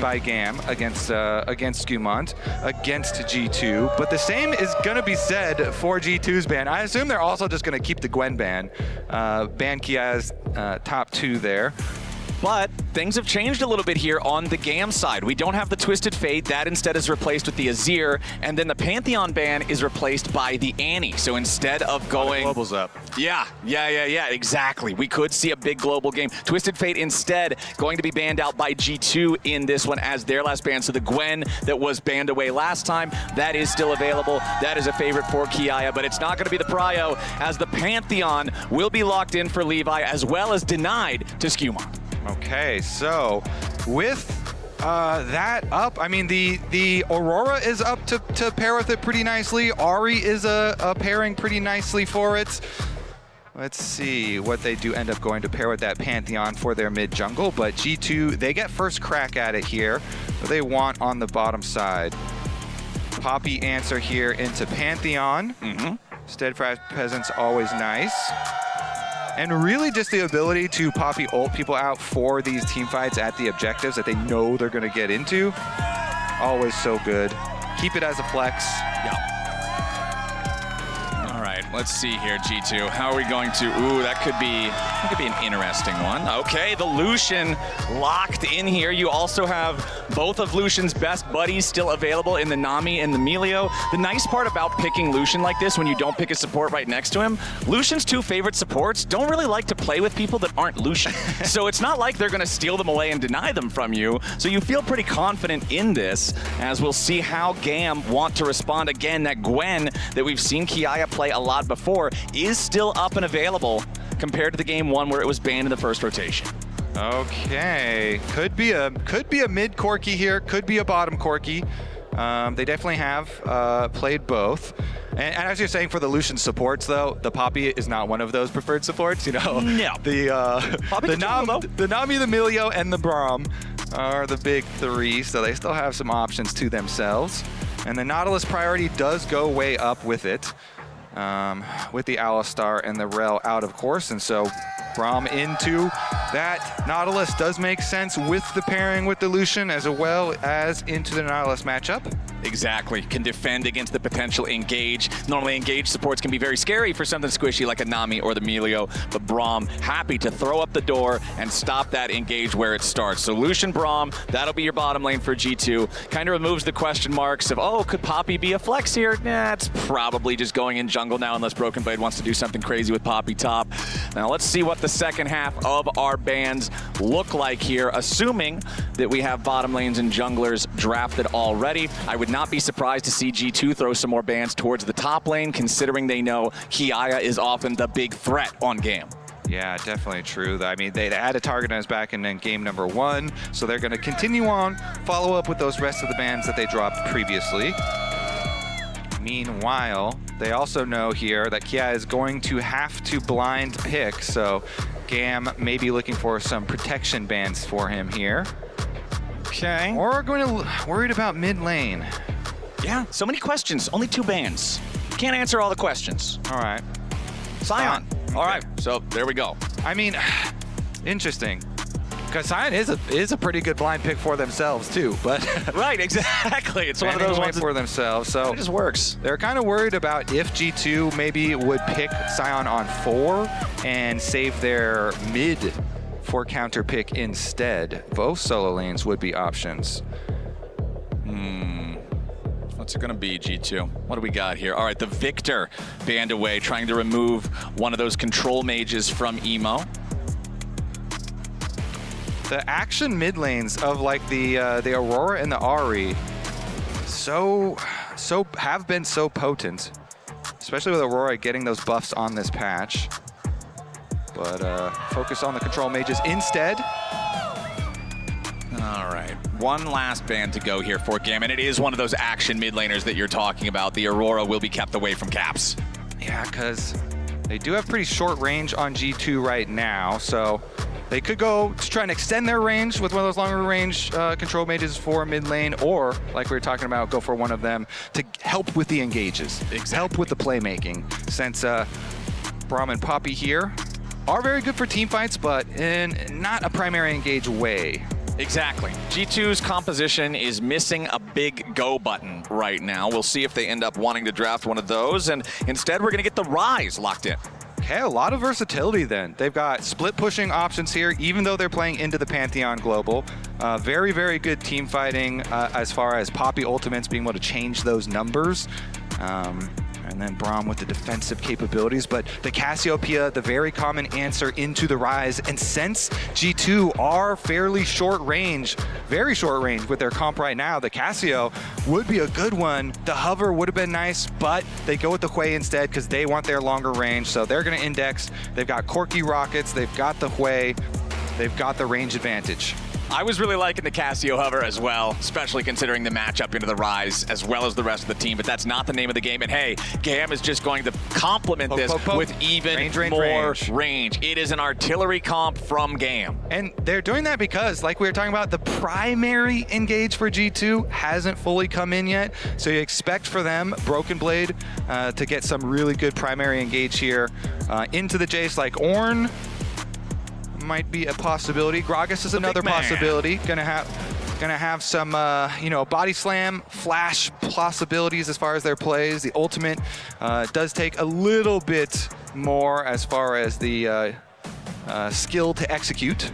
by GAM against Skirmishes, against G2, but the same is going to be said for G2's ban. I assume they're also just going to keep the Gwen ban. Ban Kia's top 2 there. But things have changed a little bit here on the GAM side. We don't have the Twisted Fate. That instead is replaced with the Azir. And then the Pantheon ban is replaced by the Annie. So instead of going... Global's up. Yeah, exactly. We could see a big global game. Twisted Fate instead going to be banned out by G2 in this one as their last ban. So the Gwen that was banned away last time, that is still available. That is a favorite for Kia, but it's not going to be the prio as the Pantheon will be locked in for Levi as well as denied to Skirmishes. Okay, so with that up, I mean, the Aurora is up to pair with it pretty nicely. Ahri is a pairing pretty nicely for it. Let's see what they do end up going to pair with that Pantheon for their mid jungle, but G2, they get first crack at it here. What they want on the bottom side. Poppy answer here into Pantheon. Steadfast Peasant's always nice. And really just the ability to Poppy ult people out for these team fights at the objectives that they know they're going to get into. Always so good. Keep it as a flex. Yeah. All right, let's see here, G2. How are we going to... Ooh, that could be an interesting one. Okay, the Lucian locked in here. You also have both of Lucian's best buddies still available in the Nami and the Melio. The nice part about picking Lucian like this when you don't pick a support right next to him, Lucian's 2 favorite supports don't really like to play with people that aren't Lucian. So it's not like they're going to steal them away and deny them from you. So you feel pretty confident in this, as we'll see how GAM want to respond. Again, that Gwen that we've seen Kia play a lot before is still up and available compared to the game 1 where it was banned in the first rotation. Okay, could be a mid Corki here, could be a bottom Corki. They definitely have played both. And as you're saying, for the Lucian supports though, the Poppy is not one of those preferred supports. You know, no. the Nami, the Melio, and the Braum are the big 3, so they still have some options to themselves. And the Nautilus priority does go way up with it, with the Alistar and the Rel out, of course, and so Braum into that Nautilus does make sense with the pairing with the Lucian as well as into the Nautilus matchup. Exactly. Can defend against the potential engage. Normally engage supports can be very scary for something squishy like a Nami or the Melio, but Braum happy to throw up the door and stop that engage where it starts. So Lucian Braum, that'll be your bottom lane for G2. Kind of removes the question marks of, oh, could Poppy be a flex here? Nah, it's probably just going in jungle now unless Broken Blade wants to do something crazy with Poppy top. Now let's see what the second half of our bans look like here, assuming that we have bottom lanes and junglers drafted already. I would not be surprised to see G2 throw some more bans towards the top lane, considering they know Kia is often the big threat on GAM. Yeah, definitely true. I mean, they had a target on his back in game number 1, so they're going to continue on, follow up with those rest of the bans that they dropped previously. Meanwhile, they also know here that Kia is going to have to blind pick, so GAM may be looking for some protection bans for him here. Okay. Or worried about mid lane. Yeah, so many questions, only 2 bans. Can't answer all the questions. All right. Sion. Okay. All right, so there we go. I mean, interesting. Because Sion is a pretty good blind pick for themselves too, but right, exactly. It's one of those ones for themselves. So it just works. They're kind of worried about if G2 maybe would pick Sion on 4 and save their mid for counter pick instead. Both solo lanes would be options. What's it gonna be, G2? What do we got here? All right, the Victor banned away, trying to remove one of those control mages from Emo. The action mid lanes of like the Aurora and the Ahri have been so potent, especially with Aurora getting those buffs on this patch. But focus on the control mages instead. All right, one last ban to go here for GAM, and it is one of those action mid laners that you're talking about. The Aurora will be kept away from caps. Yeah, because they do have pretty short range on G2 right now, so they could go to try and extend their range with one of those longer range control mages for mid lane, or like we were talking about, go for one of them to help with the engages, help with the playmaking, since Braum and Poppy here are very good for team fights, but in not a primary engage way. Exactly. G2's composition is missing a big go button right now. We'll see if they end up wanting to draft one of those, and instead we're going to get the Rise locked in. Okay, a lot of versatility then. They've got split pushing options here, even though they're playing into the Pantheon Global. Very, very good team fighting as far as Poppy ultimates being able to change those numbers. And then Braum with the defensive capabilities, but the Cassiopeia, the very common answer into the Rise. And since G2 are fairly short range, very short range with their comp right now, the Cassio would be a good one. The Hover would have been nice, but they go with the Hwei instead because they want their longer range. So they're going to index. They've got Corky rockets, they've got the Hwei, they've got the range advantage. I was really liking the Cassio Hover as well, especially considering the matchup into the Rise as well as the rest of the team, but that's not the name of the game. And hey, GAM is just going to complement this with even more range. It is an artillery comp from GAM. And they're doing that because, like we were talking about, the primary engage for G2 hasn't fully come in yet. So you expect for them, Broken Blade, to get some really good primary engage here. Into the Jace like Ornn might be a possibility. Gragas is another possibility. Gonna have some body slam, flash possibilities as far as their plays. The ultimate does take a little bit more as far as the skill to execute.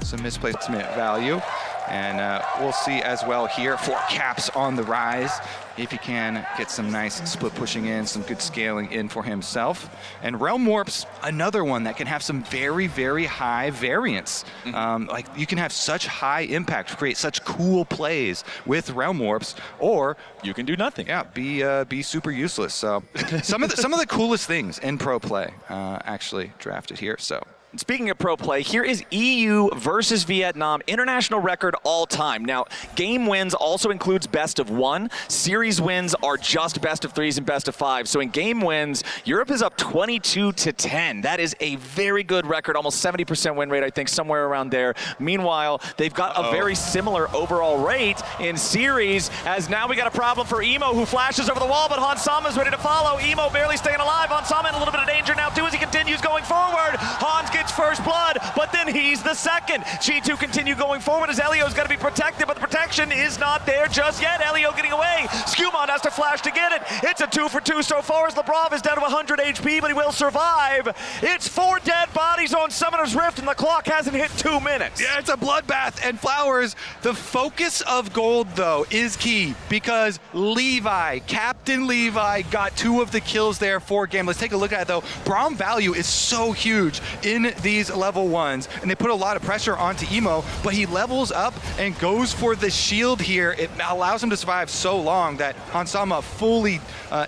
Some misplacement value. And we'll see as well here for Caps on the Rise, if he can get some nice split pushing in, some good scaling in for himself. And Realm Warp's another one that can have some very, very high variance. Like you can have such high impact, create such cool plays with Realm Warps, or you can do nothing. Yeah, be super useless. So some of the coolest things in pro play actually drafted here. So. Speaking of pro play, here is EU versus Vietnam, international record all time. Now, game wins also includes best of 1. Series wins are just best of 3s and best of 5. So in game wins, Europe is up 22-10. That is a very good record, almost 70% win rate, I think, somewhere around there. Meanwhile, they've got a very similar overall rate in series, as now we got a problem for Emo, who flashes over the wall, but Hans Sama's ready to follow. Emo barely staying alive. Hans Sama in a little bit of danger now, too, as he continues going forward. Hans gets first blood, but then he's the second. G2 continue going forward as Elio's got to be protected, but the protection is not there just yet. Elio getting away. Skumon has to flash to get it. It's a 2 for 2 so far as Lebrov is down to 100 HP, but he will survive. It's 4 dead bodies on Summoner's Rift, and the clock hasn't hit 2 minutes. Yeah, it's a bloodbath. And Flowers, the focus of gold, though, is key because Levi, Captain Levi, got 2 of the kills there for GAM. Let's take a look at it, though. Braum value is so huge in these level 1s, and they put a lot of pressure onto Emo, but he levels up and goes for the shield here. It allows him to survive so long that Hansama fully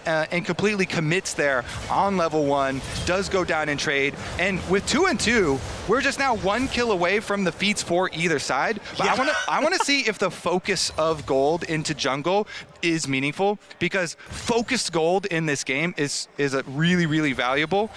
and completely commits there on level 1, does go down in trade, and with 2 and 2, we're just now 1 kill away from the feats for either side. But yeah. I want to see if the focus of gold into jungle is meaningful, because focused gold in this game is a really valuable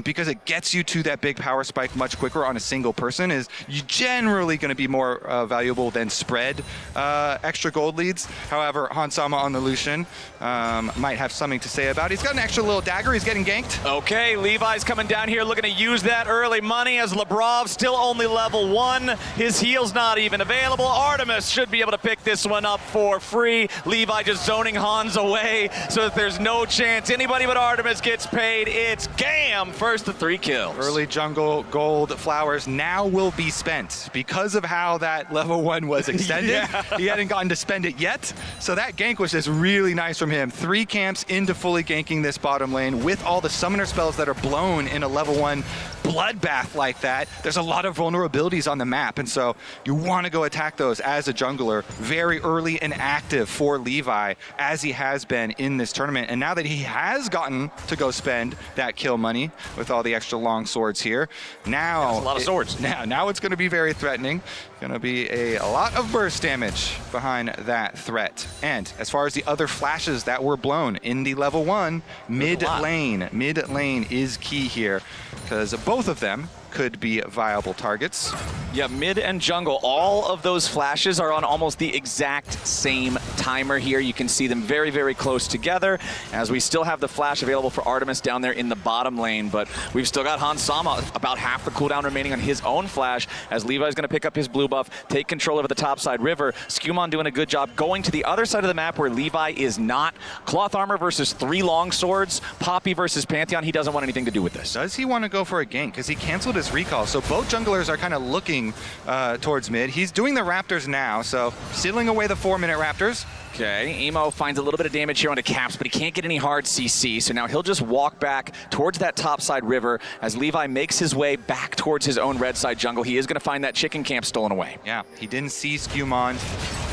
because it gets you to that big power spike much quicker on a single person. Is you generally going to be more valuable than spread extra gold leads. However, Hansama on the Lucian might have something to say about it. He's got an extra little dagger. He's getting ganked. Okay, Levi's coming down here looking to use that early money as Lebrov still only level 1. His heal's not even available. Artemis should be able to pick this one up for free. Levi just zoning Hans away so that there's no chance anybody but Artemis gets paid. It's GAM first to 3 kills. Early jungle gold Flowers now will be spent because of how that level 1 was extended. Yeah. He hadn't gotten to spend it yet, so that gank was just really nice from him. 3 camps into fully ganking this bottom lane with all the summoner spells that are blown in a level 1 bloodbath like that. There's a lot of vulnerabilities on the map, and so you want to go attack those as a jungler very early and active for Levi, as he has been in this tournament. And now that he has gotten to go spend that kill money with all the extra long swords here, now a lot of swords. Now it's going to be very threatening. Going to be a lot of burst damage behind that threat. And as far as the other flashes that were blown in the level 1, mid lane is key here, because both of them could be viable targets. Yeah, mid and jungle, all of those flashes are on almost the exact same timer here. You can see them very, very close together as we still have the flash available for Artemis down there in the bottom lane, but we've still got Hans Sama about half the cooldown remaining on his own flash as Levi's going to pick up his blue buff, take control over the topside river. Skewmon doing a good job going to the other side of the map where Levi is not. Cloth armor versus 3 long swords. Poppy versus Pantheon. He doesn't want anything to do with this. Does he want to go for a gank? Because he canceled his recall. So both junglers are kind of looking towards mid. He's doing the Raptors now, so sealing away the 4-minute Raptors. Okay, Emo finds a little bit of damage here onto Caps, but he can't get any hard CC, so now he'll just walk back towards that topside river as Levi makes his way back towards his own red side jungle. He is going to find that chicken camp stolen away. Yeah, he didn't see Skewmon,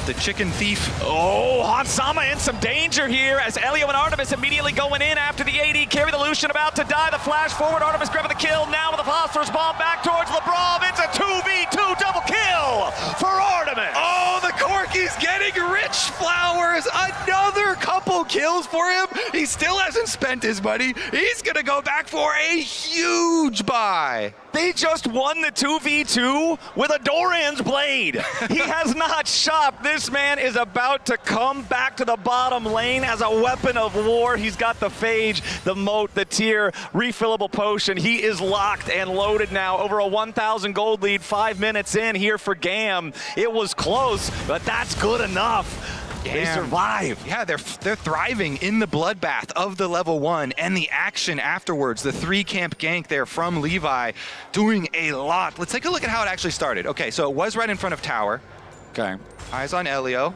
the chicken thief. Oh, Hansama in some danger here as Elio and Artemis immediately going in after the AD carry. The Lucian about to die. The flash forward, Artemis grabbing the kill now with the phosphorus bomb back towards LeBron. It's a 2v2 double kill for Artemis. Oh, the Corky's getting rich flowers. Another couple kills for him. He still hasn't spent his money. He's going to go back for a huge buy. They just won the 2v2 with a Doran's blade. He has not shopped. This man is about to come back to the bottom lane as a weapon of war. He's got the Phage, the Moat, the Tear, refillable potion. He is locked and loaded now. Over a 1,000 gold lead, 5 minutes in here for GAM. It was close, but that's good enough. They survive. Yeah, they're thriving in the bloodbath of the level 1 and the action afterwards. The 3-camp gank there from Levi doing a lot. Let's take a look at how it actually started. Okay, so it was right in front of tower. Okay. Eyes on Elio.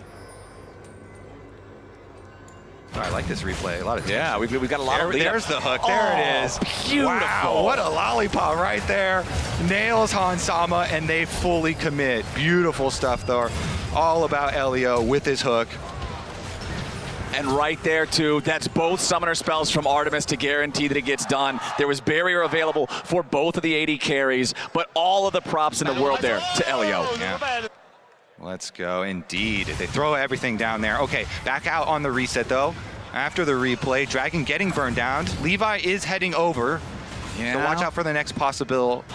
Oh, I like this replay. A lot of tension. Yeah, we've got a lot of lead. There's the hook. There it is. Beautiful. Wow, what a lollipop right there. Nails Hans Sama, and they fully commit. Beautiful stuff, though. All about Elio with his hook. And right there, too, that's both summoner spells from Artemis to guarantee that it gets done. There was barrier available for both of the AD carries, but all of the props in the world there to Elio. Yeah. Let's go, indeed. They throw everything down there. Okay, back out on the reset, though. After the replay, Dragon getting burned down. Levi is heading over. Yeah. So watch out for the next possible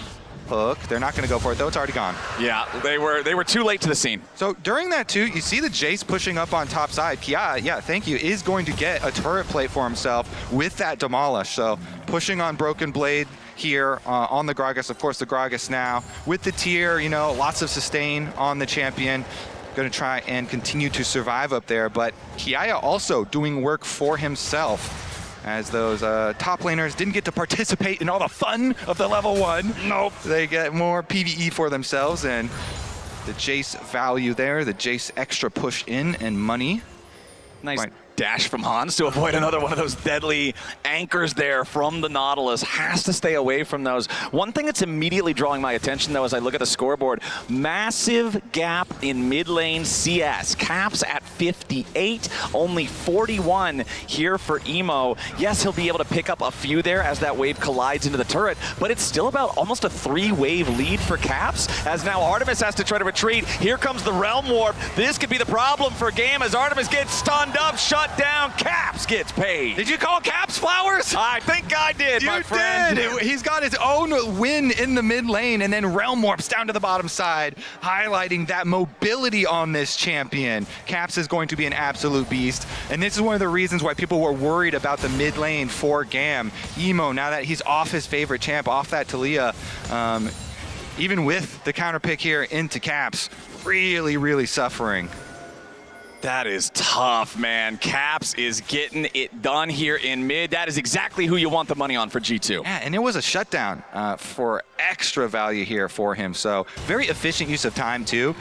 hook. They're not going to go for it, though. It's already gone. Yeah, they were too late to the scene. So during that, too, you see the Jace pushing up on top side. Kia, yeah, thank you, is going to get a turret plate for himself with that Demolish. So pushing on Broken Blade here on the Gragas. Of course, the Gragas now with the tier, you know, lots of sustain on the champion. Going to try and continue to survive up there, but Kiaya also doing work for himself as those top laners didn't get to participate in all the fun of the level 1. Nope. They get more PvE for themselves, and the Jace value there, the Jace extra push in and money. Nice dash from Hans to avoid another one of those deadly anchors there from the Nautilus. Has to stay away from those. One thing that's immediately drawing my attention, though, as I look at the scoreboard, massive gap in mid lane CS. Caps at 58, only 41 here for Emo. Yes, he'll be able to pick up a few there as that wave collides into the turret, but it's still about almost a 3-wave lead for Caps, as now Artemis has to try to retreat. Here comes the Realm Warp. This could be the problem for GAM as Artemis gets stunned up, shut down. Caps gets paid. Did you call Caps flowers? I think I did, my friend. You did. He's got his own win in the mid lane, and then Realm Warps down to the bottom side, highlighting that mobility on this champion. Caps is going to be an absolute beast, and this is one of the reasons why people were worried about the mid lane for GAM. Emo, now that he's off his favorite champ, off that Talia, even with the counter pick here into Caps, really, really suffering. That is tough, man. Caps is getting it done here in mid. That is exactly who you want the money on for G2. Yeah, and it was a shutdown for extra value here for him. So very efficient use of time, too.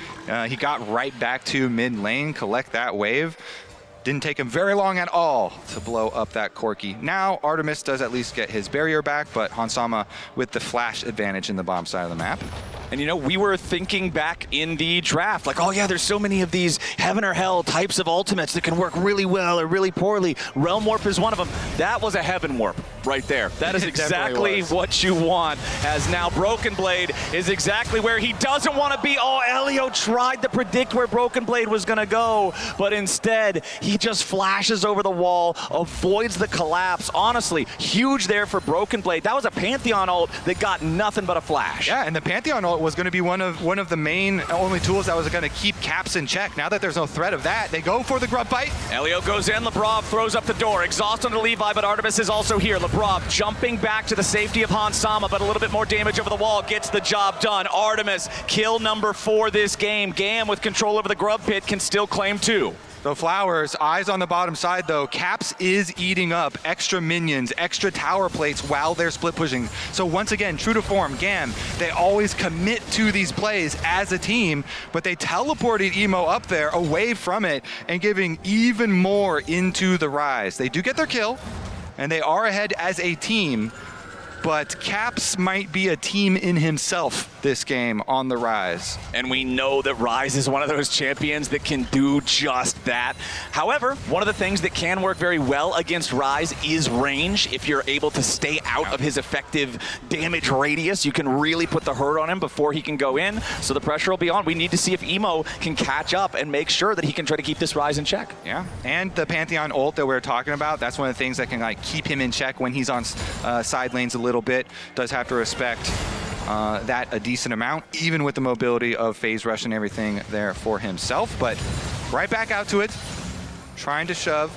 He got right back to mid lane, collect that wave. Didn't take him very long at all to blow up that Corky. Now Artemis does at least get his barrier back, but Hansama with the flash advantage in the bottom side of the map. And, you know, we were thinking back in the draft, like, oh, yeah, there's so many of these heaven or hell types of ultimates that can work really well or really poorly. Realm Warp is one of them. That was a heaven warp. right there. That is It exactly what you want, as now Broken Blade is exactly where he doesn't want to be. Oh, Elio tried to predict where Broken Blade was going to go, but instead he just flashes over the wall, avoids the collapse. Honestly, huge there for Broken Blade. That was a Pantheon ult that got nothing but a flash. Yeah, and the Pantheon ult was going to be one of the main only tools that was going to keep Caps in check. Now that there's no threat of that, they go for the grub fight. Elio goes in, Lebrov throws up the door. Exhaust onto Levi, but Artemis is also here. Lebrov jumping back to the safety of Hans Sama, but a little bit more damage over the wall gets the job done. Artemis, kill number 4 this game. GAM with control over the grub pit can still claim 2. So Flowers, eyes on the bottom side though. Caps is eating up extra minions, extra tower plates while they're split pushing. So once again, true to form, GAM, they always commit to these plays as a team, but they teleported Emo up there away from it and giving even more into the Rise. They do get their kill, and they are ahead as a team, but Caps might be a team in himself this game on the Rise. And we know that Rise is one of those champions that can do just that. However, one of the things that can work very well against Rise is range. If you're able to stay out of his effective damage radius, you can really put the hurt on him before he can go in. So the pressure will be on. We need to see if Emo can catch up and make sure that he can try to keep this Rise in check. Yeah, and the Pantheon ult that we're talking about, that's one of the things that can like keep him in check when he's on side lanes a little bit. Does have to respect that a decent amount, even with the mobility of phase rush and everything there for himself. But right back out to it, trying to shove.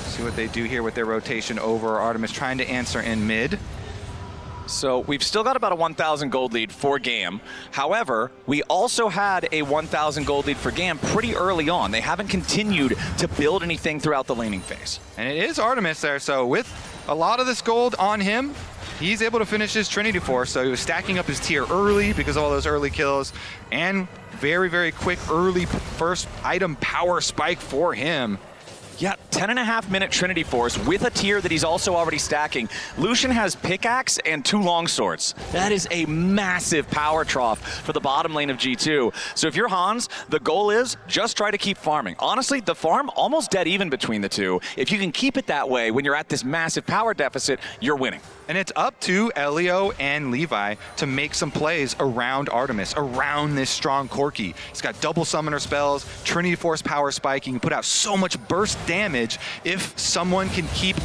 See what they do here with their rotation over. Artemis trying to answer in mid. So we've still got about a 1,000 gold lead for GAM. However, we also had a 1,000 gold lead for GAM pretty early on. They haven't continued to build anything throughout the laning phase. And it is Artemis there, so with a lot of this gold on him, he's able to finish his Trinity Force. So he was stacking up his tier early because of all those early kills, and very, very quick early first item power spike for him. Yeah, 10.5 minute Trinity Force with a tier that he's also already stacking. Lucian has pickaxe and 2 longswords. That is a massive power trough for the bottom lane of G2. So if you're Hans, the goal is just try to keep farming. Honestly, the farm almost dead even between the two. If you can keep it that way when you're at this massive power deficit, you're winning. And it's up to Elio and Levi to make some plays around Artemis, around this strong Corki. He's got double summoner spells, Trinity Force power spike. He can put out so much burst damage if someone can keep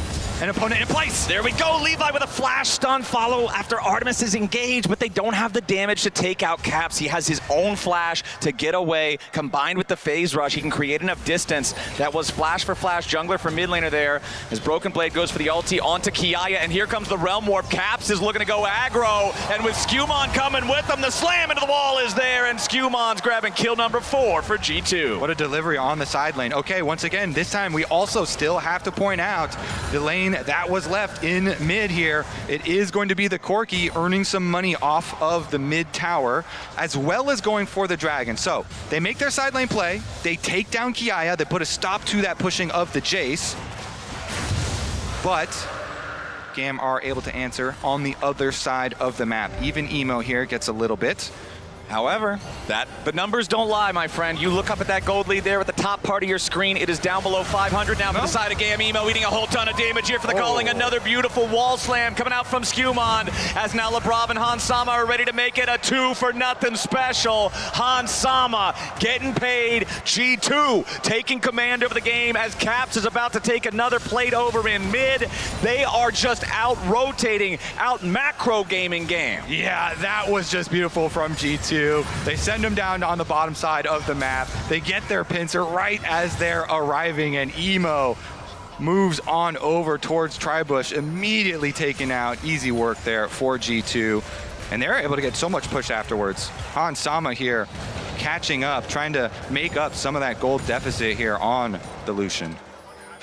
an opponent in place. There we go, Levi with a flash stun follow after Artemis is engaged, but they don't have the damage to take out Caps. He has his own flash to get away. Combined with the phase rush, he can create enough distance. That was flash for flash, jungler for mid laner there. As Broken Blade goes for the ulti onto Kiaya, and here comes the Realm Warp. Caps is looking to go aggro, and with Skewmon coming with him, the slam into the wall is there, and Skewmon's grabbing kill number 4 for G2. What a delivery on the side lane. Okay, once again, this time we also still have to point out the lane that was left in mid here. It is going to be the Corki earning some money off of the mid tower, as well as going for the dragon. So they make their side lane play, they take down Kiaya, they put a stop to that pushing of the Jace, but GAM are able to answer on the other side of the map. Even Emo here gets a little bit. However, the numbers don't lie, my friend. You look up at that gold lead there at the top part of your screen. It is down below 500 now for the side of GAM. Emo eating a whole ton of damage here for the calling. Another beautiful wall slam coming out from Skewmon, as now Lebrov and Hans Sama are ready to make it a 2-for-nothing special. Hans Sama getting paid. G2 taking command over the game as Caps is about to take another plate over in mid. They are just out rotating, out macro gaming GAM. Yeah, that was just beautiful from G2. They send them down on the bottom side of the map. They get their pincer right as they're arriving, and Emo moves on over towards Tribush, immediately taken out. Easy work there for G2. And they're able to get so much push afterwards. Hans Sama here catching up, trying to make up some of that gold deficit here on the Lucian.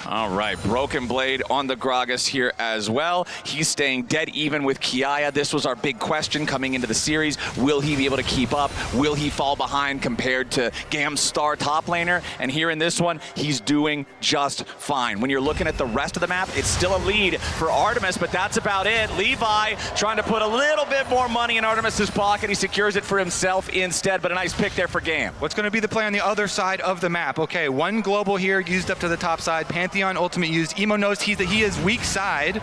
All right, Broken Blade on the Gragas here as well. He's staying dead even with Kiaya. This was our big question coming into the series. Will he be able to keep up? Will he fall behind compared to GAM's star top laner? And here in this one, he's doing just fine. When you're looking at the rest of the map, it's still a lead for Artemis, but that's about it. Levi trying to put a little bit more money in Artemis's pocket. He secures it for himself instead, but a nice pick there for GAM. What's going to be the play on the other side of the map? Okay, one global here used up to the top side. Pantheon Pantheon ultimate used. Emo knows that he is weak side,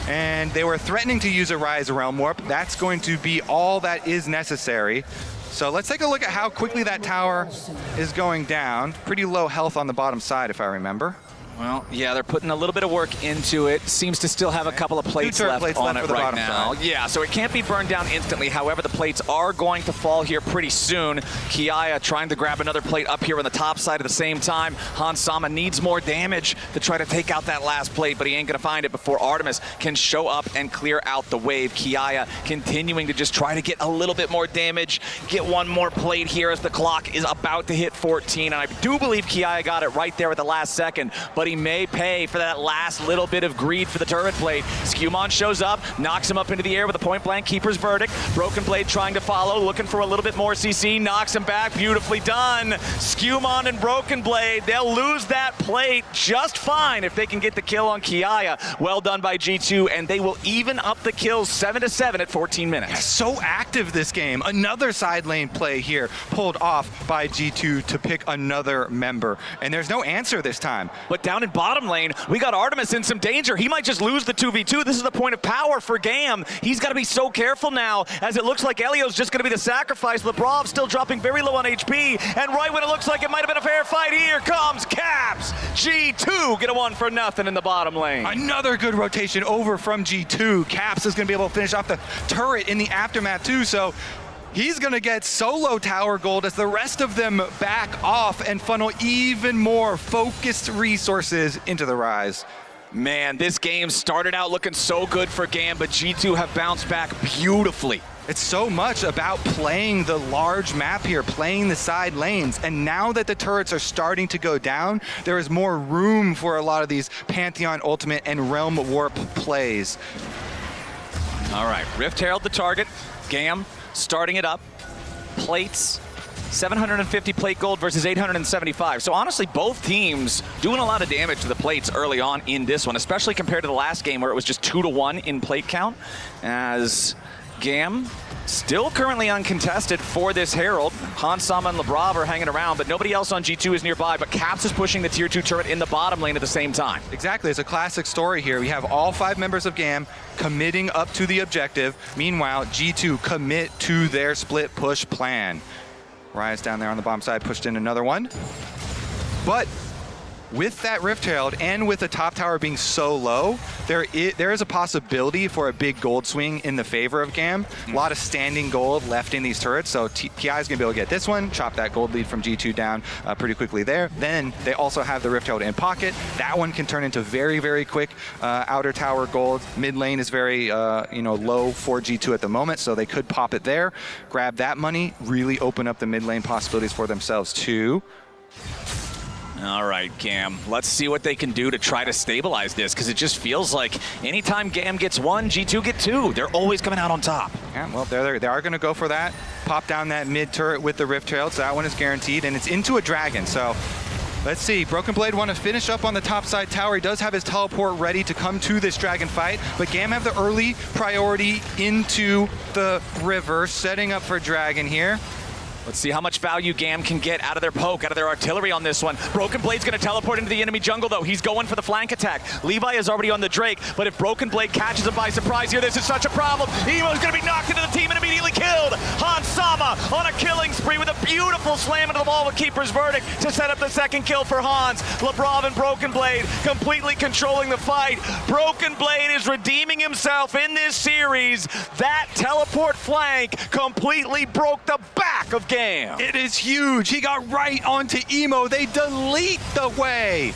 and they were threatening to use a Rise Realm Warp. That's going to be all that is necessary. So let's take a look at how quickly that tower is going down. Pretty low health on the bottom side, if I remember. Well, yeah, they're putting a little bit of work into it. Seems to still have a couple of plates left on it right now. Yeah, so it can't be burned down instantly. However, the plates are going to fall here pretty soon. Kiaya trying to grab another plate up here on the top side at the same time. Hans Sama needs more damage to try to take out that last plate, but he ain't going to find it before Artemis can show up and clear out the wave. Kiaya continuing to just try to get a little bit more damage, get one more plate here as the clock is about to hit 14. And I do believe Kiaya got it right there at the last second, but he may pay for that last little bit of greed for the turret plate. Skewmon shows up, knocks him up into the air with a point-blank keeper's verdict. Broken Blade trying to follow, looking for a little bit more CC, knocks him back, beautifully done. Skewmon and Broken Blade, they'll lose that plate just fine if they can get the kill on Kiaya. Well done by G2, and they will even up the kills 7-7 at 14 minutes. Yeah, so active this game. Another side lane play here, pulled off by G2 to pick another member. And there's no answer this time. But down in bottom lane, we got Artemis in some danger. He might just lose the 2v2. This is the point of power for GAM. He's got to be so careful now, as it looks like Elio's just going to be the sacrifice. Lebrov still dropping very low on HP, and right when it looks like it might have been a fair fight, here comes Caps. G2 get a 1-0 in the bottom lane. Another good rotation over from G2. Caps is going to be able to finish off the turret in the aftermath too, so he's going to get solo tower gold as the rest of them back off and funnel even more focused resources into the Rise. Man, this game started out looking so good for GAM, but G2 have bounced back beautifully. It's so much about playing the large map here, playing the side lanes, and now that the turrets are starting to go down, there is more room for a lot of these Pantheon Ultimate and Realm Warp plays. All right, Rift Herald the target. GAM starting it up. Plates, 750 plate gold versus 875. So honestly, both teams doing a lot of damage to the plates early on in this one, especially compared to the last game where it was just 2-1 in plate count, as GAM still currently uncontested for this Herald. Hans Sama and Lebrov are hanging around, but nobody else on G2 is nearby, but Caps is pushing the tier 2 turret in the bottom lane at the same time. Exactly, it's a classic story here. We have all 5 members of GAM committing up to the objective. Meanwhile, G2 commit to their split push plan. Rise down there on the bottom side, pushed in another one. But with that Rift Herald and with the top tower being so low, there is a possibility for a big gold swing in the favor of GAM. A lot of standing gold left in these turrets, so TI is going to be able to get this one, chop that gold lead from G2 down pretty quickly there. Then they also have the Rift Herald in pocket. That one can turn into very quick outer tower gold. Mid lane is very low for G2 at the moment, so they could pop it there, grab that money, really open up the mid lane possibilities for themselves too. All right, GAM, let's see what they can do to try to stabilize this, because it just feels like anytime GAM gets one, G2 get two. They're always coming out on top. Yeah, well, they are going to go for that. Pop down that mid turret with the Rift Herald, so that one is guaranteed, and it's into a dragon, so let's see. Broken Blade want to finish up on the top side tower. He does have his teleport ready to come to this dragon fight, but GAM have the early priority into the river, setting up for dragon here. Let's see how much value GAM can get out of their poke, out of their artillery on this one. Broken Blade's going to teleport into the enemy jungle, though. He's going for the flank attack. Levi is already on the Drake, but if Broken Blade catches him by surprise here, this is such a problem. Emo's going to be knocked into the team and immediately killed. Hans Sama on a killing spree with a beautiful slam into the wall with Keeper's Verdict to set up the second kill for Hans. Lebrov and Broken Blade completely controlling the fight. Broken Blade is redeeming himself in this series. That teleport flank completely broke the back of GAM. It is huge. He got right onto Emo. They delete the way.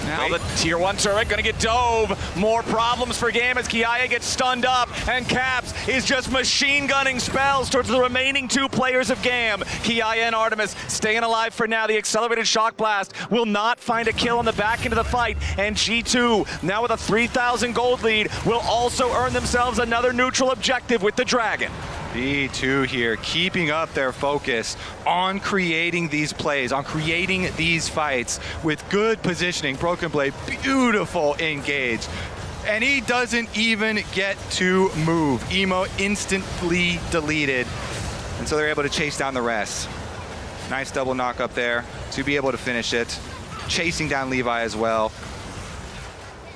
Now the tier 1 turret gonna get dove. More problems for GAM as Kiaya gets stunned up, and Caps is just machine gunning spells towards the remaining 2 players of GAM. Kiaya and Artemis staying alive for now. The accelerated shock blast will not find a kill on the back end of the fight, and G2, now with a 3,000 gold lead, will also earn themselves another neutral objective with the Dragon. B2 here, keeping up their focus on creating these plays, on creating these fights with good positioning. Broken Blade, beautiful engage. And he doesn't even get to move. Emo instantly deleted. And so they're able to chase down the rest. Nice double knock up there to be able to finish it. Chasing down Levi as well.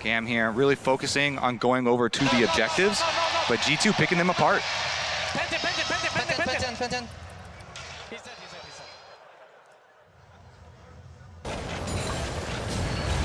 GAM here really focusing on going over to the objectives, but G2 picking them apart.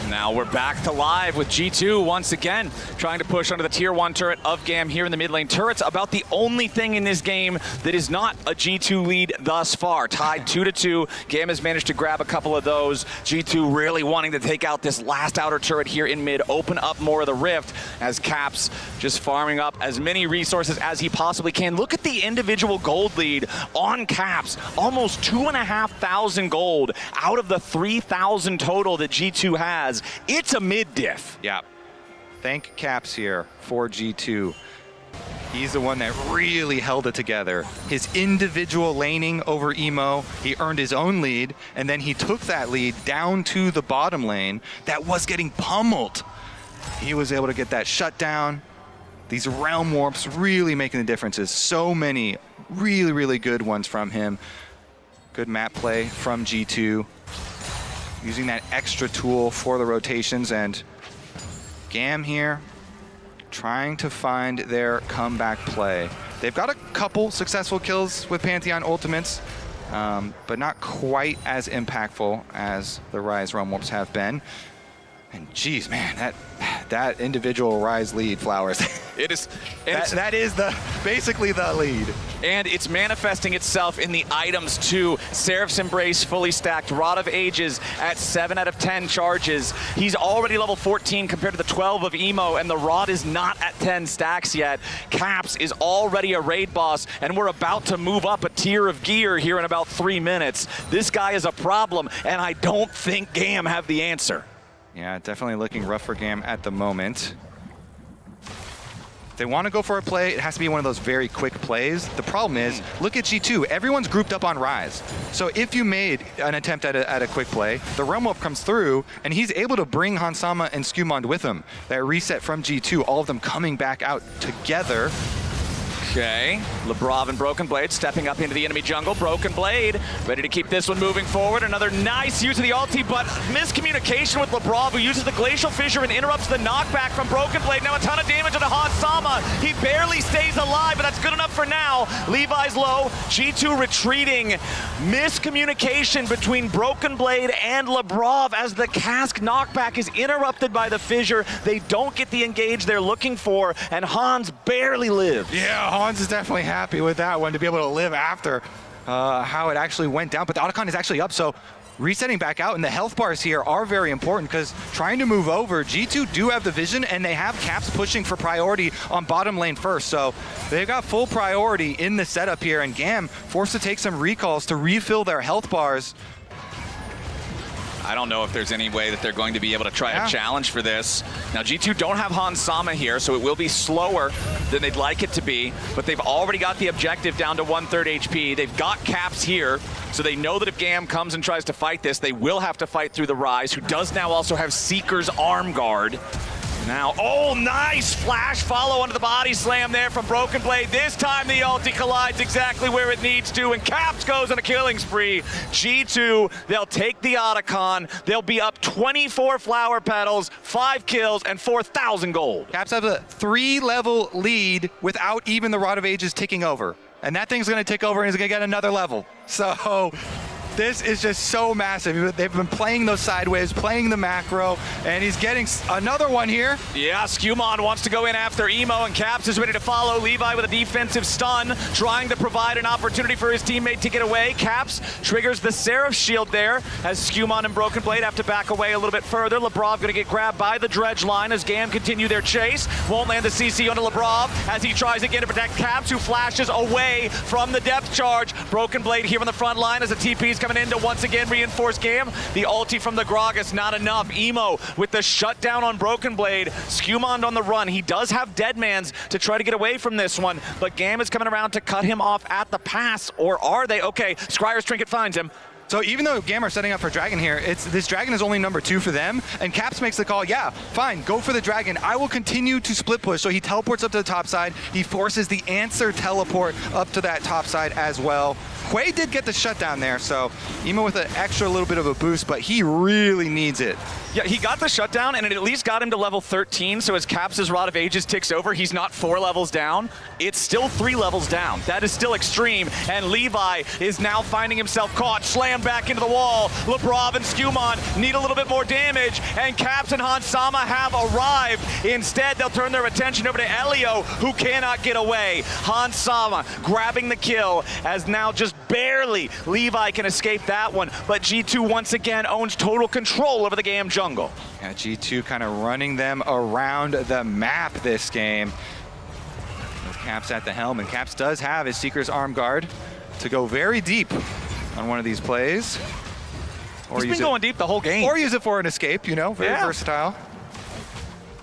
Now we're back to live with G2 once again, trying to push under the tier 1 turret of GAM here in the mid lane. Turret's about the only thing in this game that is not a G2 lead thus far. Tied 2-2. GAM has managed to grab a couple of those. G2 really wanting to take out this last outer turret here in mid, open up more of the rift, as Caps just farming up as many resources as he possibly can. Look at the individual gold lead on Caps. Almost 2,500 gold out of the 3,000 total that G2 has. It's a mid diff. Yeah. Thank Caps here for G2. He's the one that really held it together. His individual laning over Emo, he earned his own lead, and then he took that lead down to the bottom lane that was getting pummeled. He was able to get that shut down. These realm warps really making the differences. So many really, really good ones from him. Good map play from G2. Using that extra tool for the rotations, and GAM here trying to find their comeback play. They've got a couple successful kills with Pantheon ultimates, but not quite as impactful as the Ryze Realm Warps have been. And geez, man, that individual Ryze lead, Flowers. It is. That is basically the lead. And it's manifesting itself in the items too. Seraph's Embrace fully stacked. Rod of Ages at 7 out of 10 charges. He's already level 14 compared to the 12 of Emo, and the Rod is not at 10 stacks yet. Caps is already a raid boss, and we're about to move up a tier of gear here in about 3 minutes. This guy is a problem, and I don't think GAM have the answer. Yeah, definitely looking rough for GAM at the moment. If they want to go for a play, it has to be one of those very quick plays. The problem is, look at G2. Everyone's grouped up on Ryze. So if you made an attempt at a quick play, the Realm Wolf comes through, and he's able to bring Hansama and Skumond with him. That reset from G2, all of them coming back out together. Okay, Lebrov and Broken Blade stepping up into the enemy jungle. Broken Blade ready to keep this one moving forward. Another nice use of the ulti, but miscommunication with Lebrov, who uses the Glacial Fissure and interrupts the knockback from Broken Blade. Now a ton of damage on Hansama. He barely stays alive, but that's good enough for now. Levi's low, G2 retreating. Miscommunication between Broken Blade and Lebrov as the cask knockback is interrupted by the fissure. They don't get the engage they're looking for, and Hans barely lives. Yeah, Hans is definitely happy with that one to be able to live after how it actually went down. But the Otacon is actually up, so resetting back out, and the health bars here are very important because trying to move over, G2 do have the vision, and they have Caps pushing for priority on bottom lane first. So they've got full priority in the setup here, and GAM forced to take some recalls to refill their health bars. I don't know if there's any way that they're going to be able to try a challenge for this. Now, G2 don't have Hansama here, so it will be slower than they'd like it to be, but they've already got the objective down to 1/3 HP. They've got Caps here, so they know that if GAM comes and tries to fight this, they will have to fight through the Ryze, who does now also have Seeker's Arm Guard. Now, oh, nice flash follow under the body slam there from Broken Blade. This time the ulti collides exactly where it needs to, and Caps goes on a killing spree. G2, they'll take the Otacon. They'll be up 24 flower petals, 5 kills, and 4,000 gold. Caps have a 3-level lead without even the Rod of Ages ticking over. And that thing's going to tick over and he's going to get another level. So this is just so massive. They've been playing those sideways, playing the macro, and he's getting another one here. Yeah, Skumond wants to go in after Emo, and Caps is ready to follow. Levi with a defensive stun, trying to provide an opportunity for his teammate to get away. Caps triggers the Seraph shield there, as Skumond and Broken Blade have to back away a little bit further. Lebrov going to get grabbed by the dredge line as GAM continue their chase. Won't land the CC onto Lebrov as he tries again to protect Caps, who flashes away from the depth charge. Broken Blade here on the front line as the TP's coming in to once again reinforce GAM. The ulti from the Gragas, not enough. Emo with the shutdown on Broken Blade. Skumond on the run. He does have Deadmans to try to get away from this one, but GAM is coming around to cut him off at the pass, or are they? Okay, Scryer's Trinket finds him. So even though GAM are setting up for Dragon here, this Dragon is only number 2 for them, and Caps makes the call, yeah, fine, go for the Dragon. I will continue to split push. So he teleports up to the top side. He forces the answer teleport up to that top side as well. Quay did get the shutdown there, so Emo with an extra little bit of a boost, but he really needs it. Yeah, he got the shutdown, and it at least got him to level 13, so as Caps' Rod of Ages ticks over, he's not 4 levels down. It's still 3 levels down. That is still extreme, and Levi is now finding himself caught, slammed back into the wall. Lebrov and Skumon need a little bit more damage, and Caps and Hansama have arrived. Instead, they'll turn their attention over to Elio, who cannot get away. Hansama grabbing the kill, as now just barely Levi can escape that one, but G2 once again owns total control over the GAM jungle. Yeah, G2 kind of running them around the map this game. With Caps at the helm, and Caps does have his Seeker's Arm Guard to go very deep on one of these plays. Or He's been going deep the whole game. Or use it for an escape, you know, very versatile.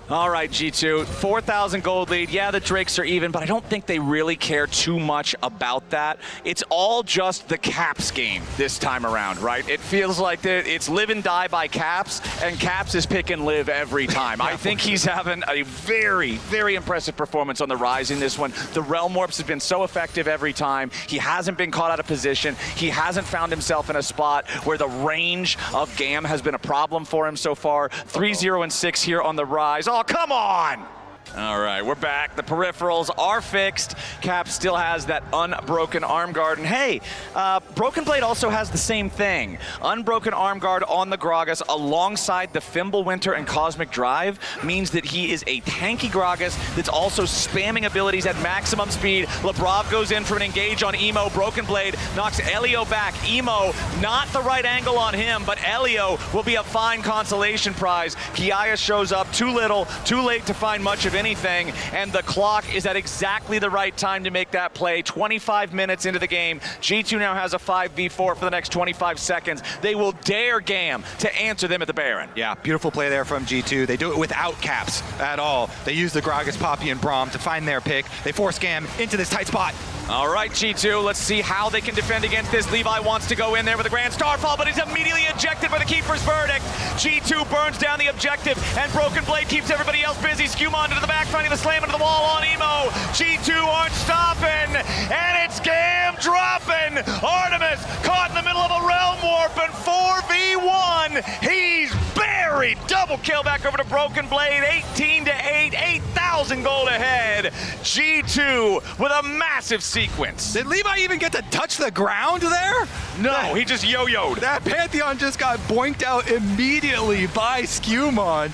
All right, G2, 4,000 gold lead. Yeah, the Drakes are even, but I don't think they really care too much about that. It's all just the Caps game this time around, right? It feels like it's live and die by Caps, and Caps is pick and live every time. I think he's having a very, very impressive performance on the rise in this one. The Realm Warps have been so effective every time. He hasn't been caught out of position. He hasn't found himself in a spot where the range of GAM has been a problem for him so far. 3-0 and 6 here on the rise. Oh, come on! All right, we're back. The peripherals are fixed. Cap still has that unbroken arm guard. And hey, Broken Blade also has the same thing. Unbroken arm guard on the Gragas alongside the Fimbulwinter and Cosmic Drive means that he is a tanky Gragas that's also spamming abilities at maximum speed. Lebrov goes in for an engage on Emo. Broken Blade knocks Elio back. Emo, not the right angle on him, but Elio will be a fine consolation prize. Kiaya shows up too little, too late to find much of anything, and the clock is at exactly the right time to make that play. 25 minutes into the game, G2 now has a 5v4 for the next 25 seconds. They will dare GAM to answer them at the Baron. Yeah, beautiful play there from G2. They do it without Caps at all. They use the Gragas, Poppy, and Braum to find their pick. They force GAM into this tight spot. All right, G2, let's see how they can defend against this. Levi wants to go in there with a Grand Starfall, but he's immediately ejected by the Keeper's Verdict. G2 burns down the objective, and Broken Blade keeps everybody else busy. Skumon to the back, finding the slam into the wall on Emo. G2 aren't stopping, and it's GAM dropping. Artemis caught in the middle of a Realm Warp, and 4v1. He's buried. Double kill back over to Broken Blade. 18-8, 8,000 gold ahead. G2 with a massive sequence. Did Levi even get to touch the ground there? No, he just yo-yoed. That Pantheon just got boinked out immediately by Skumon.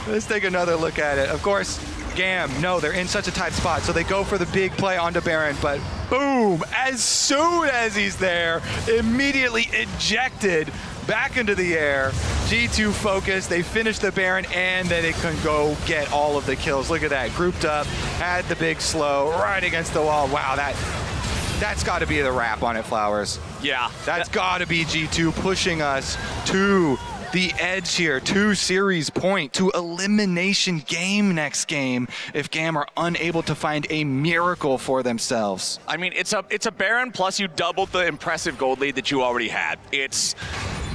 Let's take another look at it. Of course, GAM, no, they're in such a tight spot, so they go for the big play onto Baron, but boom, as soon as he's there, immediately ejected back into the air. G2 focused, they finish the Baron, and then it can go get all of the kills. Look at that, grouped up, had the big slow, right against the wall. Wow, that's got to be the wrap on it, Flowers. Yeah. That's got to be G2 pushing us to the edge here, to series point, to elimination game next game if GAM are unable to find a miracle for themselves. I mean, it's a Baron, plus you doubled the impressive gold lead that you already had. It's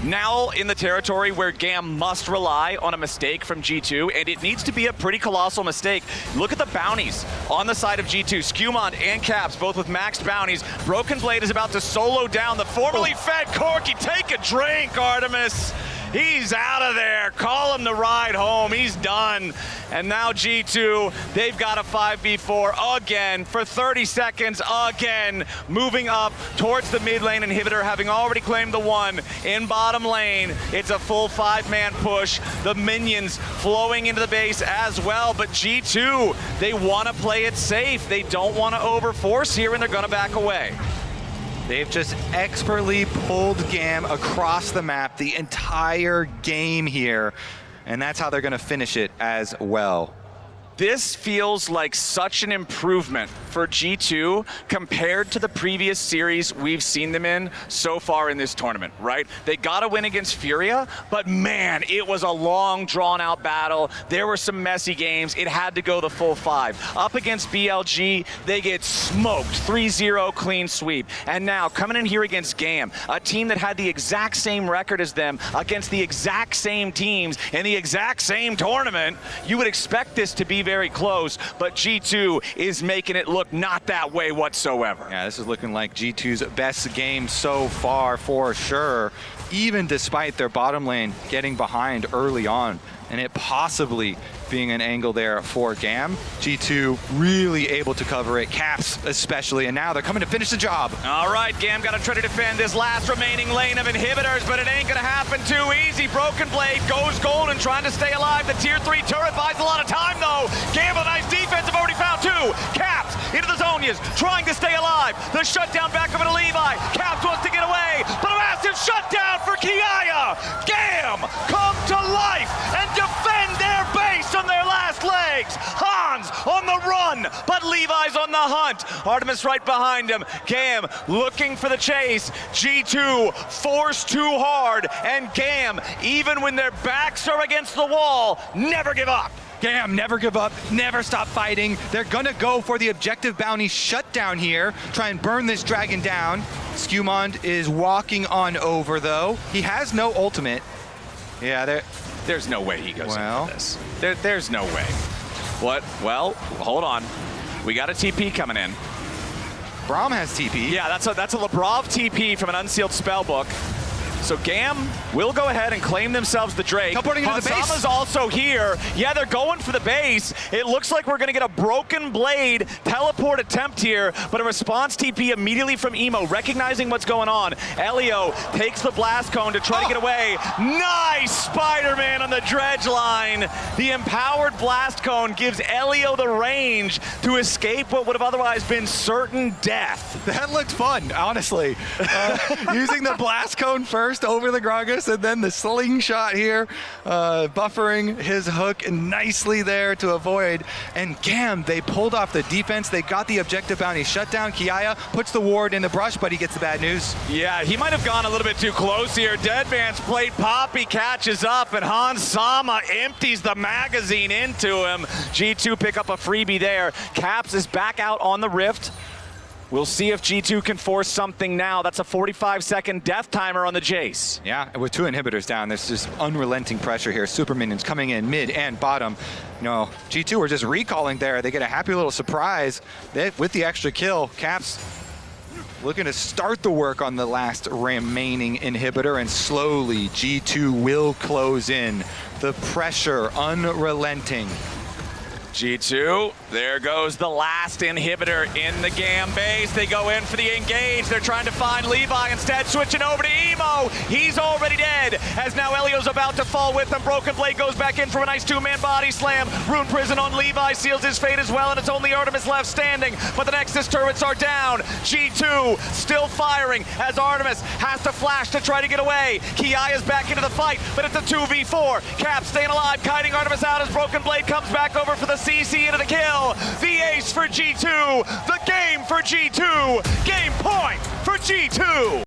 now in the territory where GAM must rely on a mistake from G2, and it needs to be a pretty colossal mistake. Look at the bounties on the side of G2. Skumon and Caps, both with maxed bounties. Broken Blade is about to solo down the formerly fed Corki. Take a drink, Artemis. He's out of there. Call him the ride home. He's done. And now G2, they've got a 5v4 again for 30 seconds again. Moving up towards the mid lane inhibitor, having already claimed the one in bottom lane. It's a full 5-man push. The minions flowing into the base as well. But G2, they want to play it safe. They don't want to overforce here, and they're going to back away. They've just expertly pulled GAM across the map the entire game here, and that's how they're going to finish it as well. This feels like such an improvement for G2 compared to the previous series we've seen them in so far in this tournament, right? They got a win against Furia, but man, it was a long, drawn-out battle. There were some messy games. It had to go the full 5. Up against BLG, they get smoked. 3-0 clean sweep. And now, coming in here against GAM, a team that had the exact same record as them against the exact same teams in the exact same tournament, you would expect this to be very close, but G2 is making it look look not that way whatsoever. Yeah, this is looking like G2's best game so far for sure, even despite their bottom lane getting behind early on and it possibly being an angle there for GAM. G2 really able to cover it, Caps especially, and now they're coming to finish the job. All right, GAM got to try to defend this last remaining lane of inhibitors, but it ain't going to happen too easy. Broken Blade goes golden, trying to stay alive. The tier 3 turret buys a lot of time, though. GAM with a nice defense, have already found 2. Caps into the Zonias, trying to stay alive. The shutdown back over to Levi. Caps wants to get away, but a massive shutdown for Kiaya. GAM come to life and defend their base on their last legs. Hans on the run, but Levi's on the hunt. Artemis right behind him. GAM looking for the chase. G2 forced too hard, and GAM, even when their backs are against the wall, never give up. GAM, never give up, never stop fighting. They're gonna go for the objective bounty shutdown here, try and burn this dragon down. Skewmond is walking on over though. He has no ultimate. Yeah, there's no way he goes into this. There's no way. What? Well, hold on. We got a TP coming in. Braum has TP. Yeah, that's a Labrov TP from an unsealed spellbook. So GAM will go ahead and claim themselves the Drake. Teleporting into the base. Hansama's also here. Yeah, they're going for the base. It looks like we're going to get a Broken Blade teleport attempt here, but a response TP immediately from Emo, recognizing what's going on. Elio takes the blast cone to try to get away. Nice Spider-Man on the dredge line. The empowered blast cone gives Elio the range to escape what would have otherwise been certain death. That looked fun, honestly. Using the blast cone first over the Gragas, and then the slingshot here, buffering his hook nicely there to avoid. And GAM, they pulled off the defense. They got the objective bounty shutdown. Kiaya puts the ward in the brush, but he gets the bad news. Yeah, he might have gone a little bit too close here. Deadman's played Poppy, catches up, and Hansama empties the magazine into him. G2 pick up a freebie there. Caps is back out on the Rift. We'll see if G2 can force something now. That's a 45-second death timer on the Jace. Yeah, with 2 inhibitors down, there's just unrelenting pressure here. Super minions coming in mid and bottom. You know, G2 were just recalling there. They get a happy little surprise with the extra kill. Caps looking to start the work on the last remaining inhibitor, and slowly G2 will close in. The pressure unrelenting. G2, there goes the last inhibitor in the GAM base. They go in for the engage. They're trying to find Levi, instead switching over to Emo. He's already dead, as now Elio's about to fall with him. Broken Blade goes back in for a nice 2-man body slam. Rune Prison on Levi seals his fate as well, and it's only Artemis left standing, but the Nexus turrets are down. G2 still firing as Artemis has to flash to try to get away. Kiaya's back into the fight, but it's a 2v4. Cap staying alive, kiting Artemis out as Broken Blade comes back over for the CC into the kill. The ace for G2. The game for G2. Game point for G2.